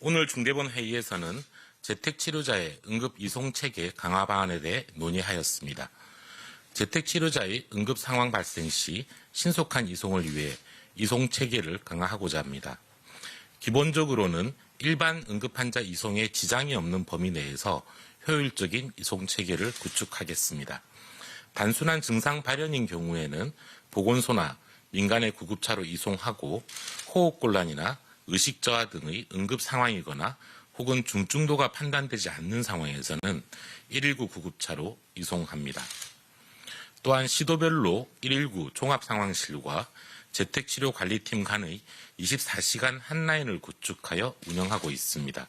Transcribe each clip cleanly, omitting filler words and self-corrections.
오늘 중대본 회의에서는 재택치료자의 응급이송체계 강화 방안에 대해 논의하였습니다. 재택치료자의 응급 상황 발생 시 신속한 이송을 위해 이송체계를 강화하고자 합니다. 기본적으로는 일반 응급환자 이송에 지장이 없는 범위 내에서 효율적인 이송체계를 구축하겠습니다. 단순한 증상 발현인 경우에는 보건소나 민간의 구급차로 이송하고 호흡곤란이나 의식저하 등의 응급 상황이거나 혹은 중증도가 판단되지 않는 상황에서는 119 구급차로 이송합니다. 또한 시도별로 119 종합상황실과 재택치료관리팀 간의 24시간 한라인을 구축하여 운영하고 있습니다.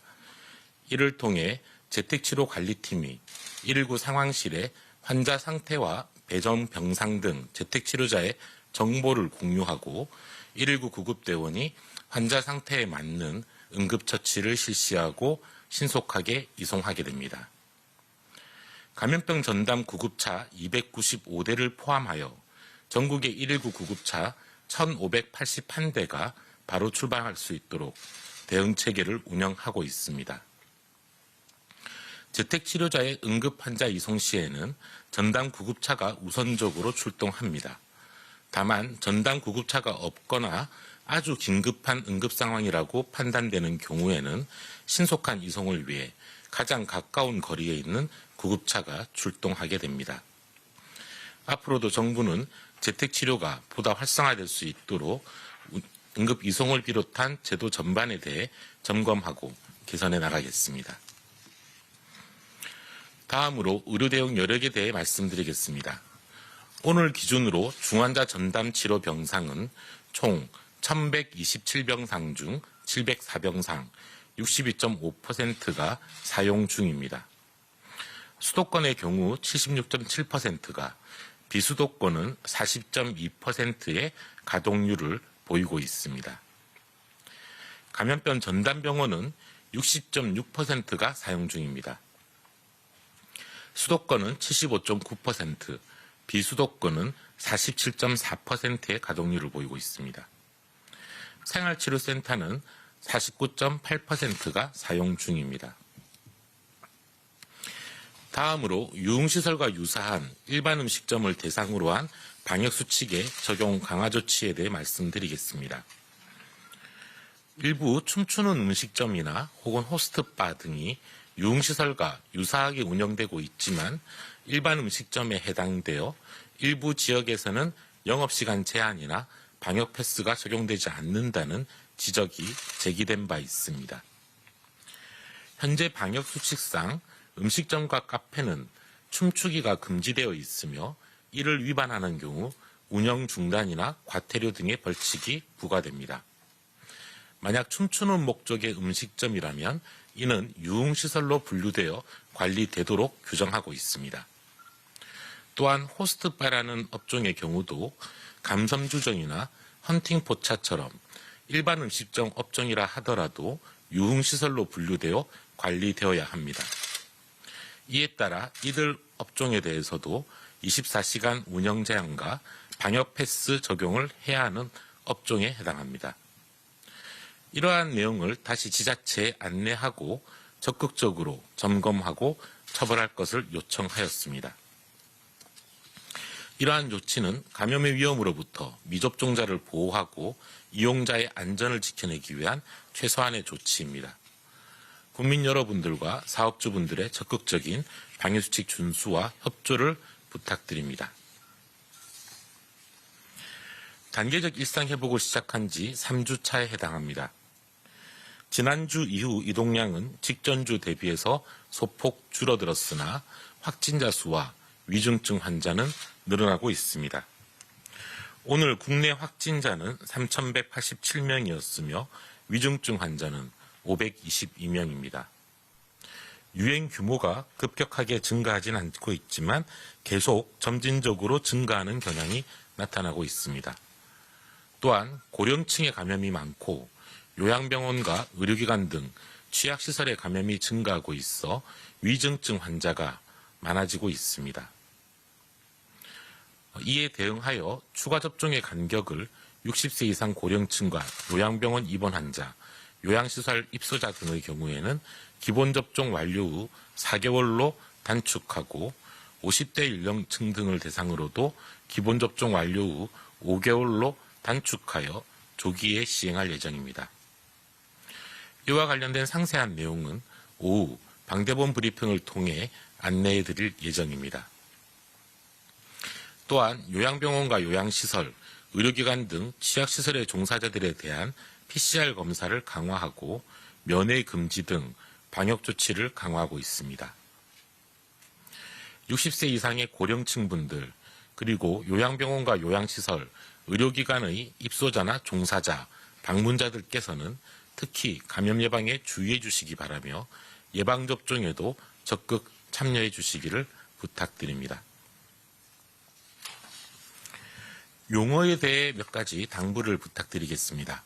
이를 통해 재택치료관리팀이 119 상황실에 환자 상태와 배정 병상 등 재택치료자의 정보를 공유하고 119 구급대원이 환자 상태에 맞는 응급처치를 실시하고 신속하게 이송하게 됩니다. 감염병 전담 구급차 295대를 포함하여 전국의 119 구급차 1,581대가 바로 출발할 수 있도록 대응체계를 운영하고 있습니다. 재택치료자의 응급환자 이송 시에는 전담 구급차가 우선적으로 출동합니다. 다만 전담 구급차가 없거나 아주 긴급한 응급상황이라고 판단되는 경우에는 신속한 이송을 위해 가장 가까운 거리에 있는 구급차가 출동하게 됩니다. 앞으로도 정부는 재택치료가 보다 활성화될 수 있도록 응급 이송을 비롯한 제도 전반에 대해 점검하고 개선해 나가겠습니다. 다음으로 의료대응 여력에 대해 말씀드리겠습니다. 오늘 기준으로 중환자 전담 치료 병상은 총 1,127병상 중 704병상 62.5%가 사용 중입니다. 수도권의 경우 76.7%가, 비수도권은 40.2%의 가동률을 보이고 있습니다. 감염병 전담병원은 60.6%가 사용 중입니다. 수도권은 75.9%, 비수도권은 47.4%의 가동률을 보이고 있습니다. 생활치료센터는 49.8%가 사용 중입니다. 다음으로 유흥시설과 유사한 일반 음식점을 대상으로 한 방역수칙의 적용 강화 조치에 대해 말씀드리겠습니다. 일부 춤추는 음식점이나 혹은 호스트바 등이 유흥시설과 유사하게 운영되고 있지만 일반 음식점에 해당되어 일부 지역에서는 영업시간 제한이나 방역 패스가 적용되지 않는다는 지적이 제기된 바 있습니다. 현재 방역 수칙상 음식점과 카페는 춤추기가 금지되어 있으며 이를 위반하는 경우 운영 중단이나 과태료 등의 벌칙이 부과됩니다. 만약 춤추는 목적의 음식점이라면 이는 유흥시설로 분류되어 관리되도록 규정하고 있습니다. 또한 호스트바라는 업종의 경우도 감섬주점이나 헌팅포차처럼 일반 음식점 업종이라 하더라도 유흥시설로 분류되어 관리되어야 합니다. 이에 따라 이들 업종에 대해서도 24시간 운영 제한과 방역 패스 적용을 해야 하는 업종에 해당합니다. 이러한 내용을 다시 지자체에 안내하고 적극적으로 점검하고 처벌할 것을 요청하였습니다. 이러한 조치는 감염의 위험으로부터 미접종자를 보호하고 이용자의 안전을 지켜내기 위한 최소한의 조치입니다. 국민 여러분들과 사업주분들의 적극적인 방역수칙 준수와 협조를 부탁드립니다. 단계적 일상회복을 시작한 지 3주차에 해당합니다. 지난주 이후 이동량은 직전주 대비해서 소폭 줄어들었으나 확진자 수와 위중증 환자는 늘어나고 있습니다. 오늘 국내 확진자는 3,187명이었으며 위중증 환자는 522명입니다. 유행 규모가 급격하게 증가하진 않고 있지만 계속 점진적으로 증가하는 경향이 나타나고 있습니다. 또한 고령층의 감염이 많고 요양병원과 의료기관 등 취약시설의 감염이 증가하고 있어 위중증 환자가 많아지고 있습니다. 이에 대응하여 추가 접종의 간격을 60세 이상 고령층과 요양병원 입원 환자, 요양시설 입소자 등의 경우에는 기본접종 완료 후 4개월로 단축하고 50대 연령층 등을 대상으로도 기본접종 완료 후 5개월로 단축하여 조기에 시행할 예정입니다. 이와 관련된 상세한 내용은 오후 방대본 브리핑을 통해 안내해 드릴 예정입니다. 또한 요양병원과 요양시설, 의료기관 등 취약시설의 종사자들에 대한 PCR 검사를 강화하고 면회 금지 등 방역조치를 강화하고 있습니다. 60세 이상의 고령층 분들, 그리고 요양병원과 요양시설, 의료기관의 입소자나 종사자, 방문자들께서는 특히 감염 예방에 주의해 주시기 바라며 예방접종에도 적극 참여해 주시기를 부탁드립니다. 용어에 대해 몇 가지 당부를 부탁드리겠습니다.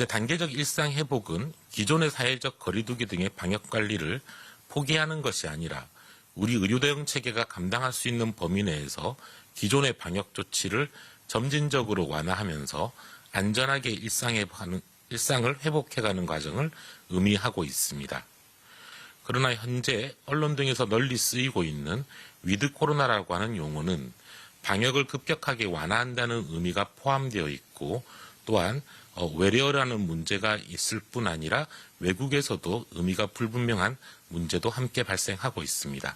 단계적 일상 회복은 기존의 사회적 거리두기 등의 방역관리를 포기하는 것이 아니라 우리 의료대응 체계가 감당할 수 있는 범위 내에서 기존의 방역 조치를 점진적으로 완화하면서 안전하게 일상을 회복해가는 과정을 의미하고 있습니다. 그러나 현재 언론 등에서 널리 쓰이고 있는 위드 코로나라고 하는 용어는 방역을 급격하게 완화한다는 의미가 포함되어 있고 또한 외래어라는 문제가 있을 뿐 아니라 외국에서도 의미가 불분명한 문제도 함께 발생하고 있습니다.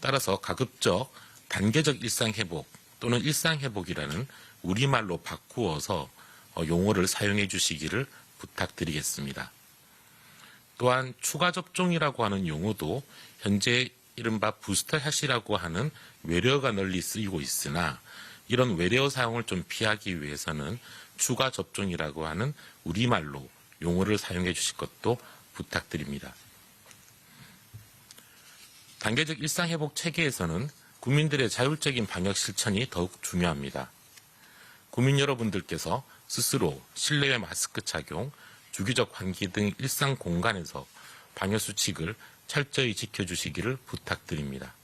따라서 가급적 단계적 일상회복 또는 일상회복이라는 우리말로 바꾸어서 용어를 사용해 주시기를 부탁드리겠습니다. 또한 추가 접종이라고 하는 용어도 현재 이른바 부스터샷이라고 하는 외래어가 널리 쓰이고 있으나 이런 외래어 사용을 좀 피하기 위해서는 추가 접종이라고 하는 우리말로 용어를 사용해 주실 것도 부탁드립니다. 단계적 일상회복 체계에서는 국민들의 자율적인 방역 실천이 더욱 중요합니다. 국민 여러분들께서 스스로 실내외 마스크 착용, 주기적 환기 등 일상 공간에서 방역 수칙을 철저히 지켜주시기를 부탁드립니다.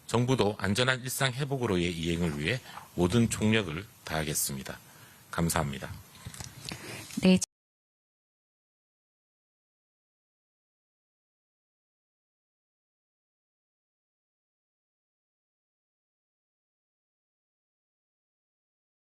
정부도 안전한 일상 회복으로의 이행을 위해 모든 총력을 다하겠습니다. 감사합니다. 네.